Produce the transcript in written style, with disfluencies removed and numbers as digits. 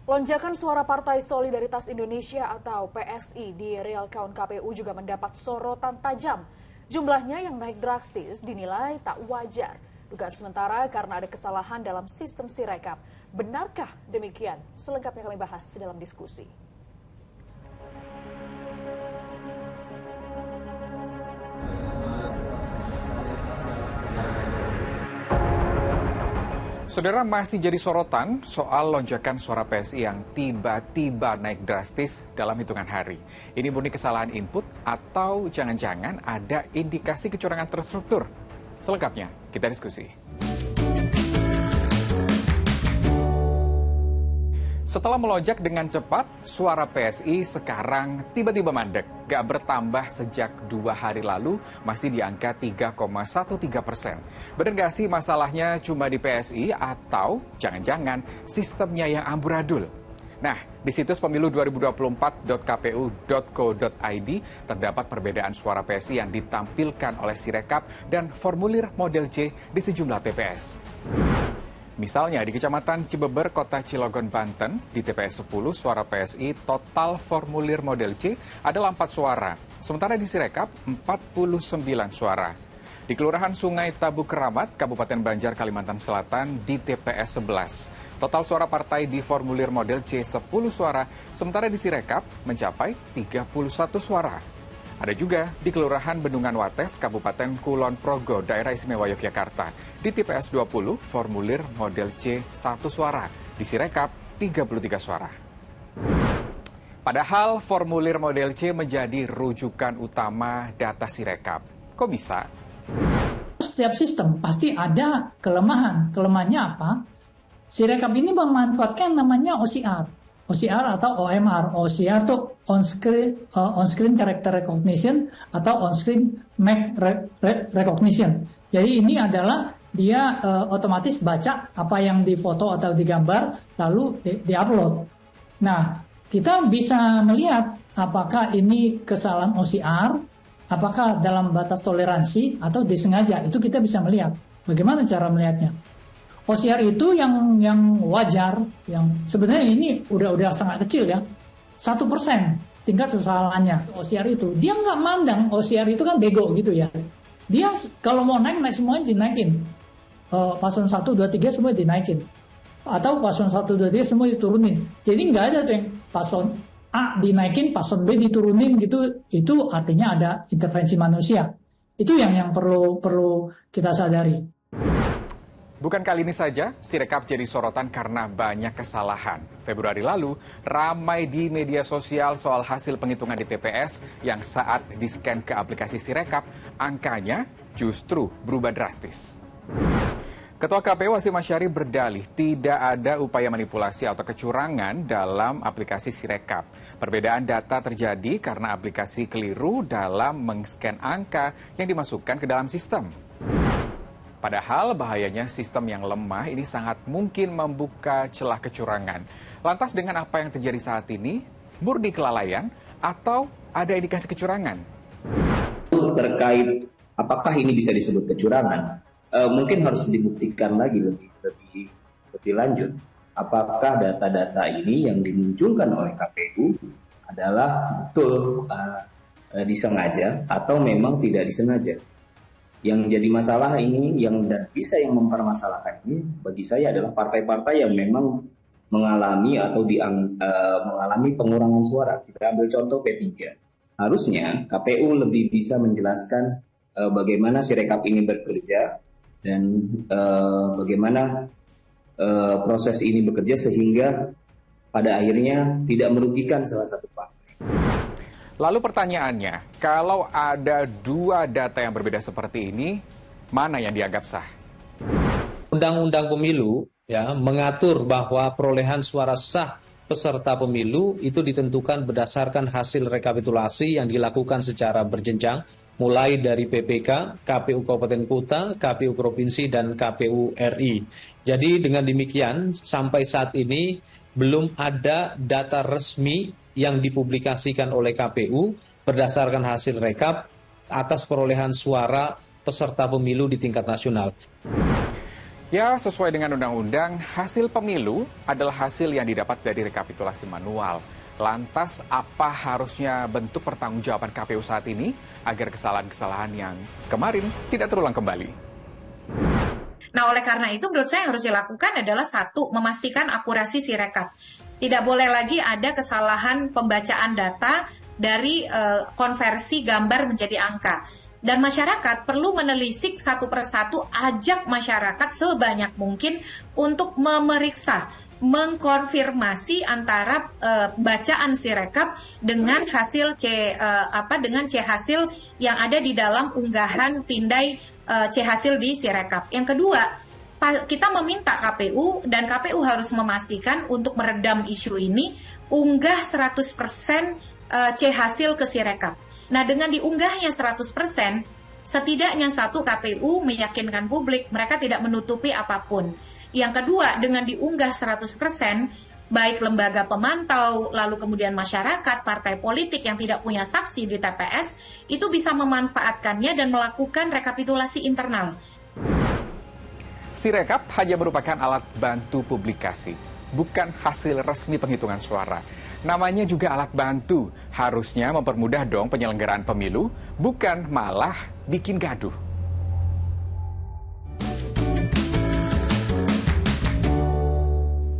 Lonjakan suara Partai Solidaritas Indonesia atau PSI di real count KPU juga mendapat sorotan tajam. Jumlahnya yang naik drastis dinilai tak wajar. Dugaan sementara karena ada kesalahan dalam sistem Sirekap. Benarkah demikian? Selengkapnya kami bahas dalam diskusi. Saudara, masih jadi sorotan soal lonjakan suara PSI yang tiba-tiba naik drastis dalam hitungan hari. Ini murni kesalahan input atau jangan-jangan ada indikasi kecurangan terstruktur? Selengkapnya, kita diskusi. Setelah melonjak dengan cepat, suara PSI sekarang tiba-tiba mandek. Gak bertambah sejak 2 hari lalu, masih di angka 3,13%. Benar gak sih masalahnya cuma di PSI atau jangan-jangan sistemnya yang amburadul? Nah, di situs pemilu2024.kpu.co.id terdapat perbedaan suara PSI yang ditampilkan oleh Sirekap dan formulir model C di sejumlah TPS. Misalnya di Kecamatan Cibeber, Kota Cilegon, Banten, di TPS 10 suara PSI total formulir model C adalah 4 suara, sementara di Sirekap 49 suara. Di Kelurahan Sungai Tabu Keramat, Kabupaten Banjar, Kalimantan Selatan, di TPS 11. Total suara partai di formulir model C 10 suara, sementara di Sirekap mencapai 31 suara. Ada juga di Kelurahan Bendungan Wates, Kabupaten Kulon Progo, Daerah Istimewa Yogyakarta. Di TPS 20, formulir model C 1 suara. Di Sirekap, 33 suara. Padahal formulir model C menjadi rujukan utama data Sirekap. Kok bisa? Setiap sistem pasti ada kelemahan. Kelemahannya apa? Sirekap ini memanfaatkan namanya OCR. OCR atau OMR. OCR itu on-screen character recognition atau on-screen MAC recognition. Jadi ini adalah dia otomatis baca apa yang difoto atau digambar lalu di-upload. Nah, kita bisa melihat apakah ini kesalahan OCR, apakah dalam batas toleransi atau disengaja. Itu kita bisa melihat. Bagaimana cara melihatnya? OCR itu yang wajar, yang sebenarnya ini udah sangat kecil ya, 1% tingkat kesalahannya. OCR itu dia nggak mandang, OCR itu kan bego gitu ya. Dia kalau mau naik semuanya dinaikin. Paslon 1, 2, 3 semua dinaikin. Atau paslon 1, 2, 3 semua diturunin. Jadi nggak ada tuh yang paslon A dinaikin, paslon B diturunin gitu. Itu artinya ada intervensi manusia. Itu yang perlu kita sadari. Bukan kali ini saja, Sirekap jadi sorotan karena banyak kesalahan. Februari lalu, ramai di media sosial soal hasil penghitungan di TPS yang saat di-scan ke aplikasi Sirekap, angkanya justru berubah drastis. Ketua KPU Hasyim Asyari berdalih tidak ada upaya manipulasi atau kecurangan dalam aplikasi Sirekap. Perbedaan data terjadi karena aplikasi keliru dalam meng-scan angka yang dimasukkan ke dalam sistem. Padahal bahayanya sistem yang lemah ini sangat mungkin membuka celah kecurangan. Lantas dengan apa yang terjadi saat ini, murni kelalaian atau ada indikasi kecurangan? Terkait apakah ini bisa disebut kecurangan, mungkin harus dibuktikan lagi lebih lanjut. Apakah data-data ini yang dimunculkan oleh KPU adalah betul disengaja atau memang tidak disengaja? Yang jadi masalah ini dan bisa yang mempermasalahkan ini bagi saya adalah partai-partai yang memang mengalami atau mengalami pengurangan suara. Kita ambil contoh P3. Harusnya KPU lebih bisa menjelaskan bagaimana Sirekap ini bekerja dan bagaimana proses ini bekerja sehingga pada akhirnya tidak merugikan salah satu partai. Lalu pertanyaannya, kalau ada 2 data yang berbeda seperti ini, mana yang dianggap sah? Undang-undang pemilu ya mengatur bahwa perolehan suara sah peserta pemilu itu ditentukan berdasarkan hasil rekapitulasi yang dilakukan secara berjenjang, mulai dari PPK, KPU Kabupaten Kota, KPU Provinsi, dan KPU RI. Jadi dengan demikian, sampai saat ini belum ada data resmi yang dipublikasikan oleh KPU berdasarkan hasil rekap atas perolehan suara peserta pemilu di tingkat nasional. Ya, sesuai dengan undang-undang, hasil pemilu adalah hasil yang didapat dari rekapitulasi manual. Lantas, apa harusnya bentuk pertanggungjawaban KPU saat ini agar kesalahan-kesalahan yang kemarin tidak terulang kembali? Nah, oleh karena itu menurut saya yang harus dilakukan adalah satu, memastikan akurasi Sirekap. Tidak boleh lagi ada kesalahan pembacaan data dari konversi gambar menjadi angka. Dan masyarakat perlu menelisik satu persatu, ajak masyarakat sebanyak mungkin untuk memeriksa, mengkonfirmasi antara bacaan Sirekap dengan hasil dengan C hasil yang ada di dalam unggahan pindai C hasil di Sirekap. Yang kedua, kita meminta KPU dan KPU harus memastikan untuk meredam isu ini unggah 100% C hasil ke Sirekap. Nah, dengan diunggahnya 100%, setidaknya satu, KPU meyakinkan publik mereka tidak menutupi apapun. Yang kedua, dengan diunggah 100%, baik lembaga pemantau, lalu kemudian masyarakat, partai politik yang tidak punya saksi di TPS, itu bisa memanfaatkannya dan melakukan rekapitulasi internal. Sirekap hanya merupakan alat bantu publikasi, bukan hasil resmi penghitungan suara. Namanya juga alat bantu, harusnya mempermudah dong penyelenggaraan pemilu, bukan malah bikin gaduh.